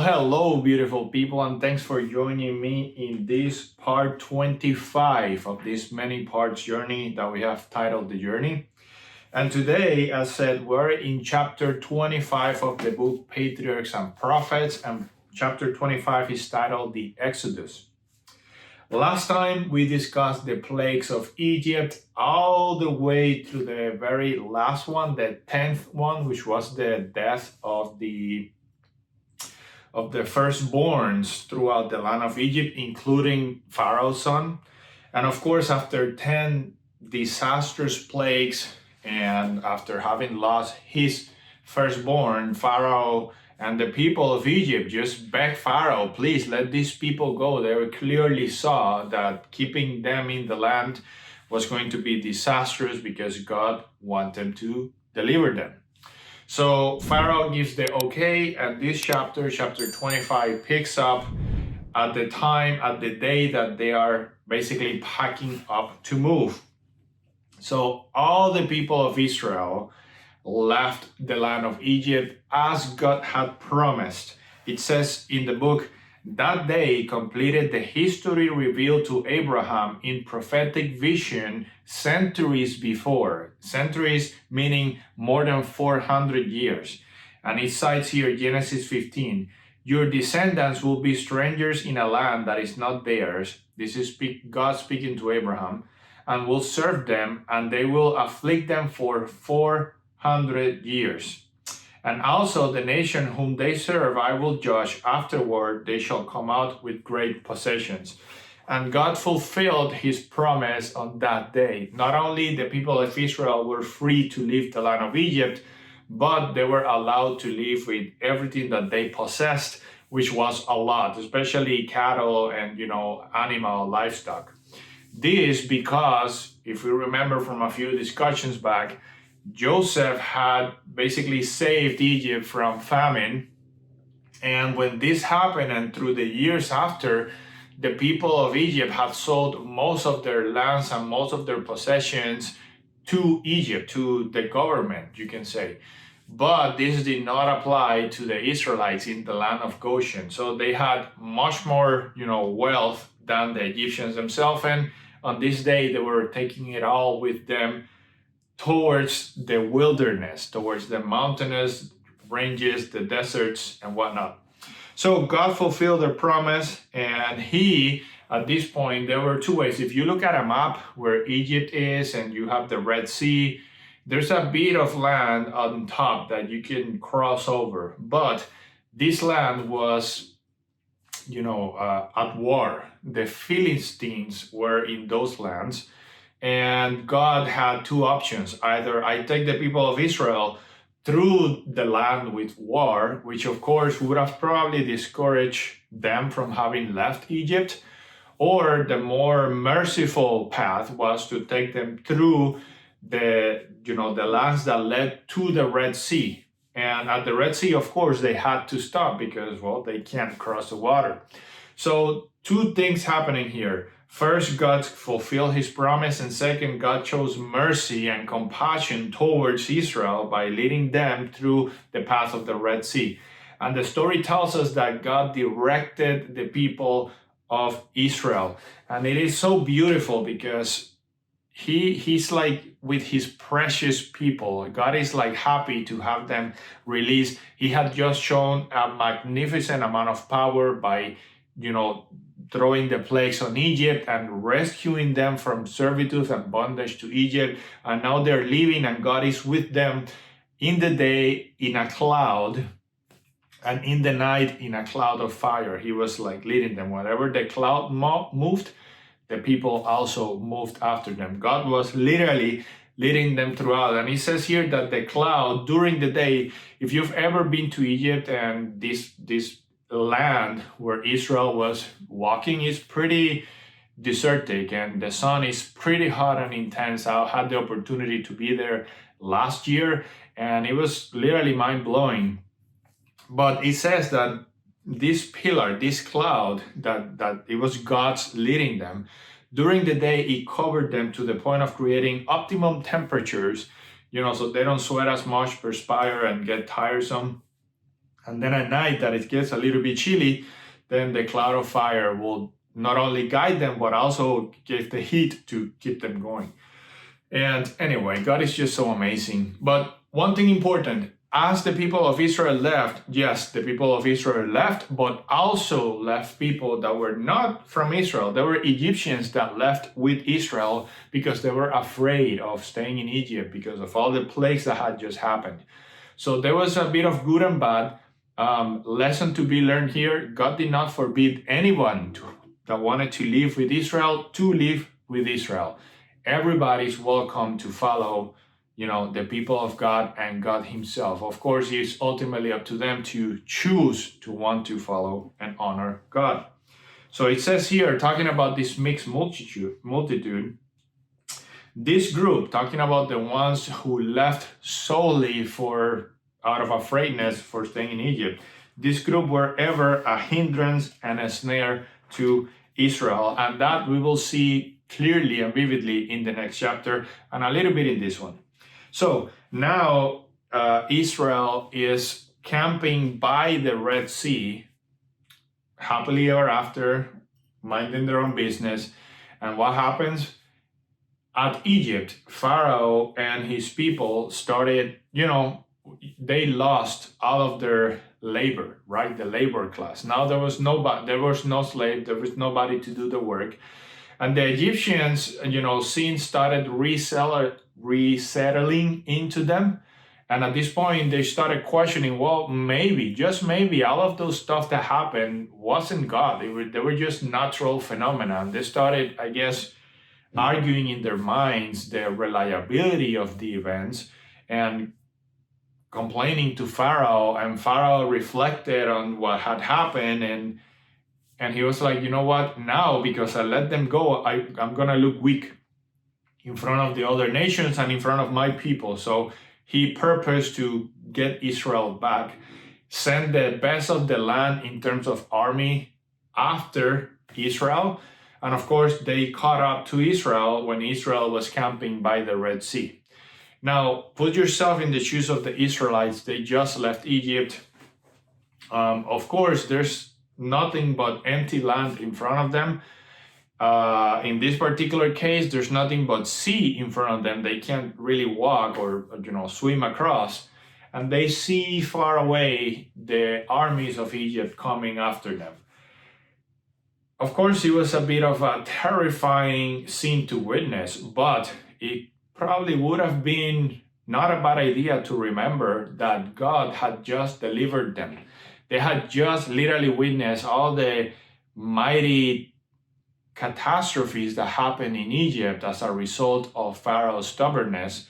Hello, beautiful people, and thanks for joining me in this part 25 of this many parts journey that we have titled The Journey. And today, as said, we're in chapter 25 of the book Patriarchs and Prophets, and chapter 25 is titled The Exodus. Last time we discussed the plagues of Egypt all the way to the very last one, the 10th one, which was the death of the firstborns throughout the land of Egypt, including Pharaoh's son. And of course, after 10 disastrous plagues, and after having lost his firstborn, Pharaoh and the people of Egypt just begged Pharaoh, please let these people go. They clearly saw that keeping them in the land was going to be disastrous because God wanted to deliver them. So Pharaoh gives the okay, and this chapter 25, picks up at the day that they are basically packing up to move. So all the people of Israel left the land of Egypt as God had promised. It says in the book, that day completed the history revealed to Abraham in prophetic vision centuries before. Centuries meaning more than 400 years. And it cites here Genesis 15. Your descendants will be strangers in a land that is not theirs. This is God speaking to Abraham. And will serve them, and they will afflict them for 400 years. And also the nation whom they serve I will judge. Afterward they shall come out with great possessions. And God fulfilled his promise on that day. Not only the people of Israel were free to leave the land of Egypt, but they were allowed to live with everything that they possessed, which was a lot, especially cattle and animal livestock. This because, if we remember from a few discussions back, Joseph had basically saved Egypt from famine. And when this happened, and through the years after, the people of Egypt had sold most of their lands and most of their possessions to Egypt, to the government, you can say. But this did not apply to the Israelites in the land of Goshen. So they had much more, wealth than the Egyptians themselves. And on this day, they were taking it all with them towards the wilderness, towards the mountainous ranges, the deserts, and whatnot. So God fulfilled their promise, and at this point, there were two ways. If you look at a map where Egypt is and you have the Red Sea, there's a bit of land on top that you can cross over. But this land was, at war. The Philistines were in those lands. And God had two options. Either I take the people of Israel through the land with war, which of course would have probably discouraged them from having left Egypt, or the more merciful path was to take them through the lands that led to the Red Sea. And at the Red Sea, of course, they had to stop because, they can't cross the water. So two things happening here. First, God fulfilled his promise, and second, God chose mercy and compassion towards Israel by leading them through the path of the Red Sea. And the story tells us that God directed the people of Israel. And it is so beautiful because he's like with his precious people. God is like happy to have them released. He had just shown a magnificent amount of power by, throwing the plagues on Egypt and rescuing them from servitude and bondage to Egypt. And now they're leaving, and God is with them in the day in a cloud, and in the night in a cloud of fire. He was like leading them. Whenever the cloud moved, the people also moved after them. God was literally leading them throughout. And he says here that the cloud during the day, if you've ever been to Egypt and this land where Israel was walking is pretty desertic, and the sun is pretty hot and intense. I had the opportunity to be there last year, and it was literally mind-blowing. But it says that this pillar, this cloud, that it was God's leading them. During the day, it covered them to the point of creating optimum temperatures, so they don't sweat as much, perspire, and get tiresome. And then at night that it gets a little bit chilly, then the cloud of fire will not only guide them, but also give the heat to keep them going. And anyway, God is just so amazing. But one thing important, as the people of Israel left, yes, the people of Israel left, but also left people that were not from Israel. There were Egyptians that left with Israel because they were afraid of staying in Egypt because of all the plagues that had just happened. So there was a bit of good and bad. Lesson to be learned here. God did not forbid anyone that wanted to live with Israel to live with Israel. Everybody's welcome to follow, the people of God and God himself. Of course, it's ultimately up to them to choose to want to follow and honor God. So it says here, talking about this mixed multitude, this group, talking about the ones who left solely out of afraidness for staying in Egypt, this group were ever a hindrance and a snare to Israel. And that we will see clearly and vividly in the next chapter and a little bit in this one. So now Israel is camping by the Red Sea, happily ever after, minding their own business. And what happens? At Egypt, Pharaoh and his people started, they lost all of their labor, right? The labor class. Now there was no slave, there was nobody to do the work. And the Egyptians, since started resettling into them. And at this point, they started questioning, well, maybe, just maybe, all of those stuff that happened wasn't God. They were just natural phenomena. And they started, I guess, arguing in their minds the reliability of the events and complaining to Pharaoh. And Pharaoh reflected on what had happened, and he was like, you know what, now because I let them go, I'm gonna look weak in front of the other nations and in front of my people. So he purposed to get Israel back, send the best of the land in terms of army after Israel. And of course, they caught up to Israel when Israel was camping by the Red Sea. Now, put yourself in the shoes of the Israelites. They just left Egypt. Of course, there's nothing but empty land in front of them. In this particular case, there's nothing but sea in front of them. They can't really walk or swim across. And they see far away the armies of Egypt coming after them. Of course, it was a bit of a terrifying scene to witness, but it probably would have been not a bad idea to remember that God had just delivered them. They had just literally witnessed all the mighty catastrophes that happened in Egypt as a result of Pharaoh's stubbornness.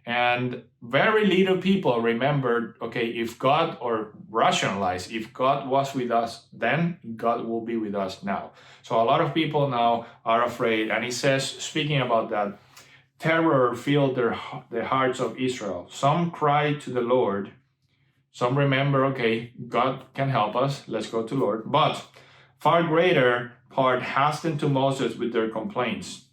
And very little people remembered, okay, if God, or rationalized, if God was with us then, God will be with us now. So a lot of people now are afraid. And he says, speaking about that, terror filled the hearts of Israel. Some cried to the Lord. Some remember, okay, God can help us. Let's go to Lord. But far greater part hastened to Moses with their complaints.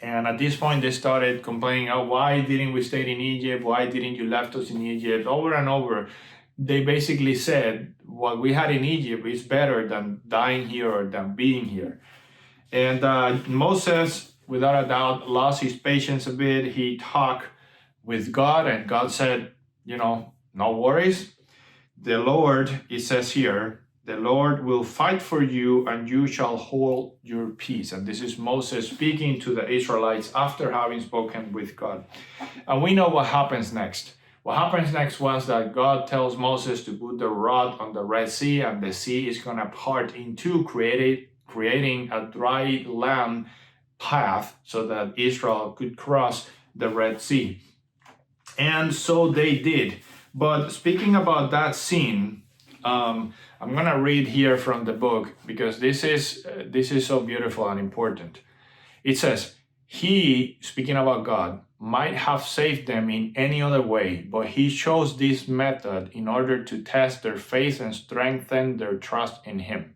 And at this point, they started complaining, oh, why didn't we stay in Egypt? Why didn't you left us in Egypt? Over and over, they basically said, what we had in Egypt is better than dying here or than being here. And Moses, without a doubt, lost his patience a bit. He talked with God, and God said, no worries. The Lord, it says here, the Lord will fight for you and you shall hold your peace. And this is Moses speaking to the Israelites after having spoken with God. And we know what happens next. What happens next was that God tells Moses to put the rod on the Red Sea, and the sea is going to part in two, creating a dry land path so that Israel could cross the Red Sea. And so they did. But speaking about that scene, I'm going to read here from the book because this is so beautiful and important. It says, he, speaking about God, might have saved them in any other way, but he chose this method in order to test their faith and strengthen their trust in him.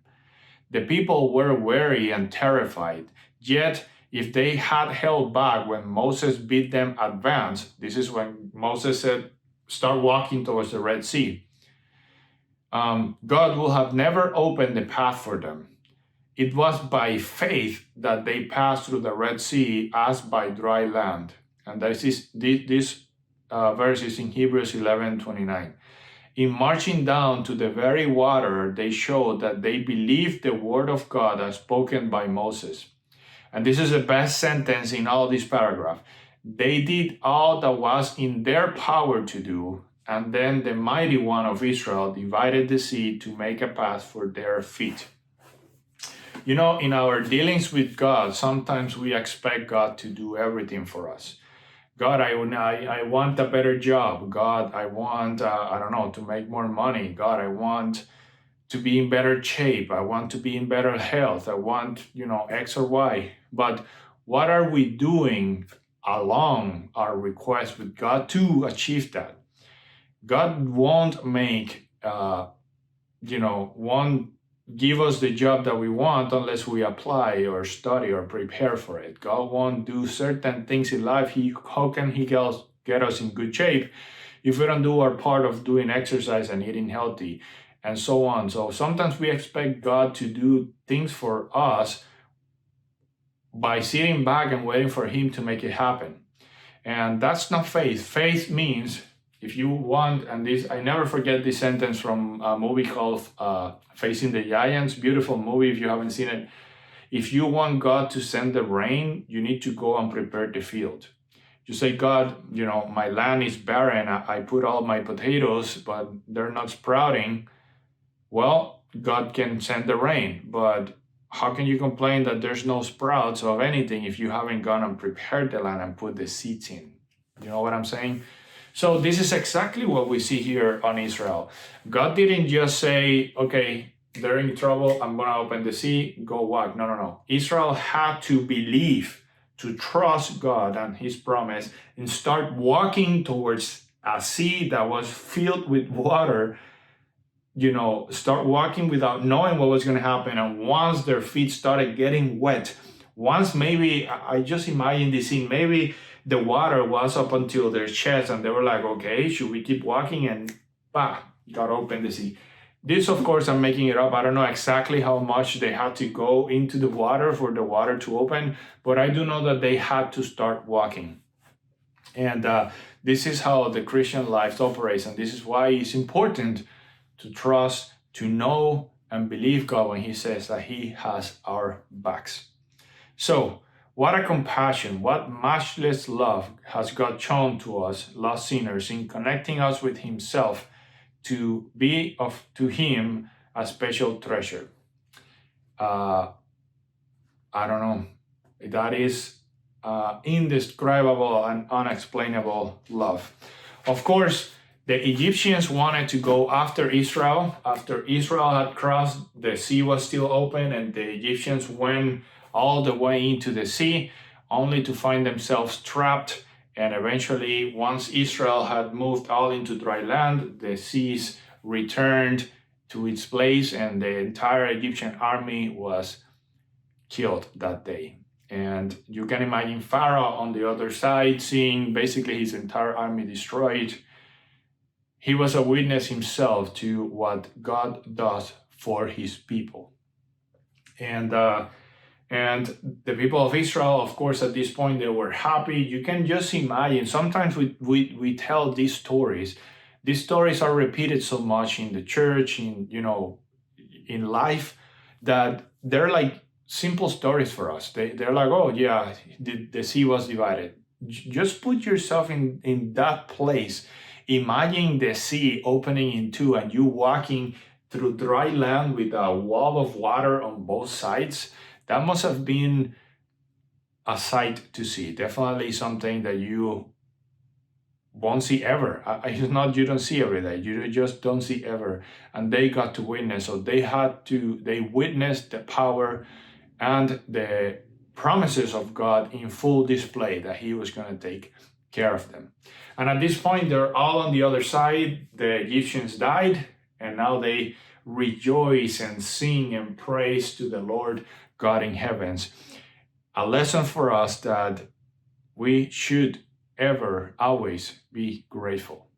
The people were weary and terrified, yet if they had held back when Moses bid them advance, this is when Moses said, start walking towards the Red Sea. God will have never opened the path for them. It was by faith that they passed through the Red Sea as by dry land. And this verse is in Hebrews 11:29. In marching down to the very water, they showed that they believed the word of God as spoken by Moses. And this is the best sentence in all this paragraph. They did all that was in their power to do, and then the mighty one of Israel divided the sea to make a path for their feet. You know, in our dealings with God, sometimes we expect God to do everything for us. God, I want a better job. God, I want, I don't know, to make more money. God, I want to be in better shape. I want to be in better health. I want, X or Y. But what are we doing along our request with God to achieve that? God won't won't give us the job that we want unless we apply or study or prepare for it. God won't do certain things in life. How can He get us in good shape if we don't do our part of doing exercise and eating healthy and so on? So sometimes we expect God to do things for us by sitting back and waiting for Him to make it happen. And that's not faith. Faith means if you want, and this, I never forget this sentence from a movie called Facing the Giants, beautiful movie if you haven't seen it. If you want God to send the rain, you need to go and prepare the field. You say, God, my land is barren. I put all my potatoes, but they're not sprouting. Well, God can send the rain, but how can you complain that there's no sprouts of anything if you haven't gone and prepared the land and put the seeds in? You know what I'm saying? So this is exactly what we see here on Israel. God didn't just say, okay, they're in trouble, I'm going to open the sea, go walk. No. Israel had to believe, to trust God and His promise, and start walking towards a sea that was filled with water. Start walking without knowing what was going to happen. And once their feet started getting wet, once maybe, I just imagine this scene, maybe the water was up until their chest and they were like, okay, should we keep walking? And God opened the sea. This, of course, I'm making it up. I don't know exactly how much they had to go into the water for the water to open, but I do know that they had to start walking. And this is how the Christian life operates. And this is why it's important to trust, to know, and believe God when He says that He has our backs. So, what a compassion, what matchless love has God shown to us, lost sinners, in connecting us with Himself to be to Him a special treasure. I don't know. That is indescribable and unexplainable love. Of course, the Egyptians wanted to go after Israel. After Israel had crossed, the sea was still open, and the Egyptians went all the way into the sea, only to find themselves trapped. And eventually, once Israel had moved all into dry land, the seas returned to its place, and the entire Egyptian army was killed that day. And you can imagine Pharaoh on the other side, seeing basically his entire army destroyed. He was a witness himself to what God does for His people. And the people of Israel, of course, at this point, they were happy. You can just imagine, sometimes we tell these stories. These stories are repeated so much in the church, in life, that they're like simple stories for us. They're like, oh yeah, the sea was divided. Just put yourself in that place. Imagine the sea opening in two and you walking through dry land with a wall of water on both sides. That must have been a sight to see. Definitely something that you won't see ever. It's not you don't see every day. You just don't see ever. And they got to witness. So they witnessed the power and the promises of God in full display, that He was going to take care of them. And at this point, they're all on the other side. The Egyptians died, and now they rejoice and sing and praise to the Lord God in heavens. A lesson for us that we should always be grateful.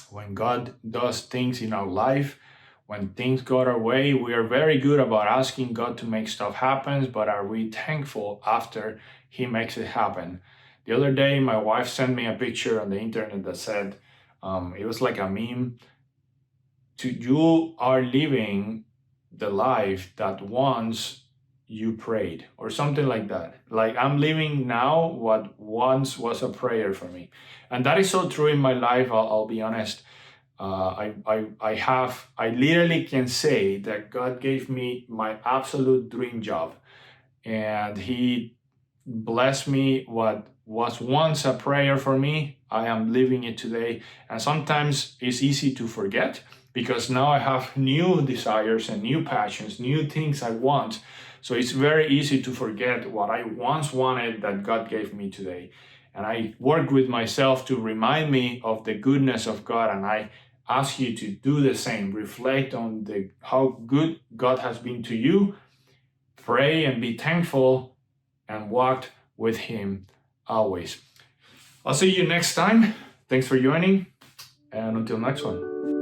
When God does things in our life, when things got our way, we are very good about asking God to make stuff happen, but are we thankful after He makes it happen? The other day, my wife sent me a picture on the internet that said, it was like a meme, you are living the life that once you prayed, or something like that. Like, I'm living now what once was a prayer for me. And that is so true in my life, I'll be honest. I literally can say that God gave me my absolute dream job, and He blessed me. What was once a prayer for me, I am living it today. And sometimes it's easy to forget, because now I have new desires and new passions, new things I want. So it's very easy to forget what I once wanted that God gave me today. And I work with myself to remind me of the goodness of God, and I ask you to do the same. Reflect on how good God has been to you. Pray and be thankful, and walk with Him always. I'll see you next time. Thanks for joining, and until next one.